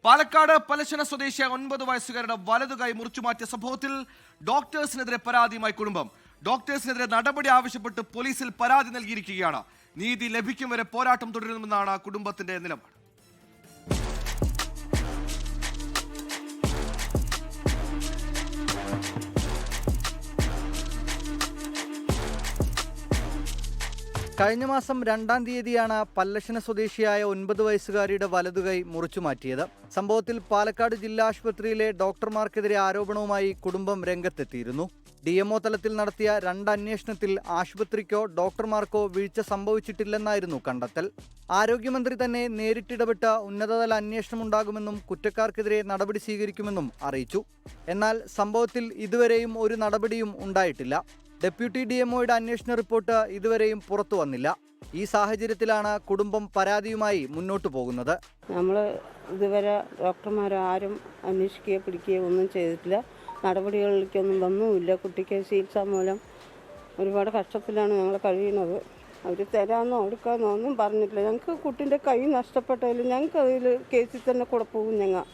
പാലക്കാട് പലശന സ്വദേശിയായ 9 വയസ്സുകാരുടെ വലതുകൈ മുറിച്ചുമാറ്റിയ സംഭവത്തിൽ ഡോക്ടേഴ്സിനെതിരെ പരാതിയുമായി കുടുംബം. ഡോക്ടേഴ്സിനെതിരെ നടപടി ആവശ്യപ്പെട്ട് പോലീസിൽ പരാതി നൽകിയിരിക്കുകയാണ്. നീതി ലഭിക്കും വരെ പോരാട്ടം തുടരുമെന്നാണ് കുടുംബത്തിന്റെ നിലപാട്. കഴിഞ്ഞ മാസം 2-ാം തീയതിയാണ് പല്ലശന സ്വദേശിയായ 9 വയസ്സുകാരിയുടെ വലതുകൈ മുറിച്ചുമാറ്റിയത്. സംഭവത്തിൽ പാലക്കാട് ജില്ലാ ആശുപത്രിയിലെ ഡോക്ടർമാർക്കെതിരെ ആരോപണവുമായി കുടുംബം രംഗത്തെത്തിയിരുന്നു. DMO തലത്തിൽ നടത്തിയ 2 അന്വേഷണത്തിൽ ആശുപത്രിക്കോ ഡോക്ടർമാർക്കോ വീഴ്ച സംഭവിച്ചിട്ടില്ലെന്നായിരുന്നു കണ്ടെത്തൽ. ആരോഗ്യമന്ത്രി തന്നെ നേരിട്ടിടപെട്ട ഉന്നതതല അന്വേഷണം ഉണ്ടാകുമെന്നും കുറ്റക്കാർക്കെതിരെ നടപടി സ്വീകരിക്കുമെന്നും അറിയിച്ചു. എന്നാൽ സംഭവത്തിൽ ഇതുവരെയും ഒരു നടപടിയും ഉണ്ടായിട്ടില്ല. ഡെപ്യൂട്ടി DMOയുടെ അന്വേഷണ റിപ്പോർട്ട് ഇതുവരെയും പുറത്തു വന്നില്ല. ഈ സാഹചര്യത്തിലാണ് കുടുംബം പരാതിയുമായി മുന്നോട്ടു പോകുന്നത്. നമ്മൾ ഇതുവരെ ഡോക്ടർമാരാരും അന്വേഷിക്കുകയോ പിടിക്കുകയോ ഒന്നും ചെയ്തിട്ടില്ല. നടപടികളിലേക്കൊന്നും വന്നുമില്ല. കുട്ടിക്ക് ചികിത്സ മൂലം ഒരുപാട് കഷ്ടത്തിലാണ് ഞങ്ങൾ കഴിയുന്നത്. അവർ തരാമെന്നോ എടുക്കാമെന്നോ ഒന്നും പറഞ്ഞിട്ടില്ല. ഞങ്ങൾക്ക് കുട്ടിൻ്റെ കൈ നഷ്ടപ്പെട്ടാലും ഞങ്ങൾക്ക് അതിൽ കേസിൽ തന്നെ കൂടെ പോകും. ഞങ്ങൾ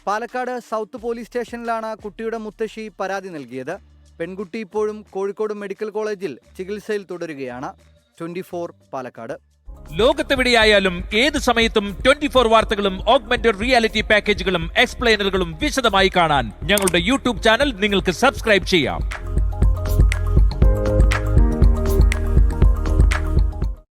പാലക്കാട് സൗത്ത് പോലീസ് സ്റ്റേഷനിലാണ് കുട്ടിയുടെ മുത്തശ്ശി പരാതി നൽകിയത്. പെൺകുട്ടി ഇപ്പോഴും കോഴിക്കോട് മെഡിക്കൽ കോളേജിൽ ചികിത്സയിൽ തുടരുകയാണ്. 24 പാലക്കാട്. ലോകത്തെവിടെയായാലും ഏത് സമയത്തും 24 വാർത്തകളും ഓഗ്മെന്റഡ് റിയാലിറ്റി പാക്കേജുകളും എക്സ്പ്ലെയിനറുകളും വിശദമായി കാണാൻ ഞങ്ങളുടെ യൂട്യൂബ് ചാനൽ നിങ്ങൾക്ക് സബ്സ്ക്രൈബ് ചെയ്യാം.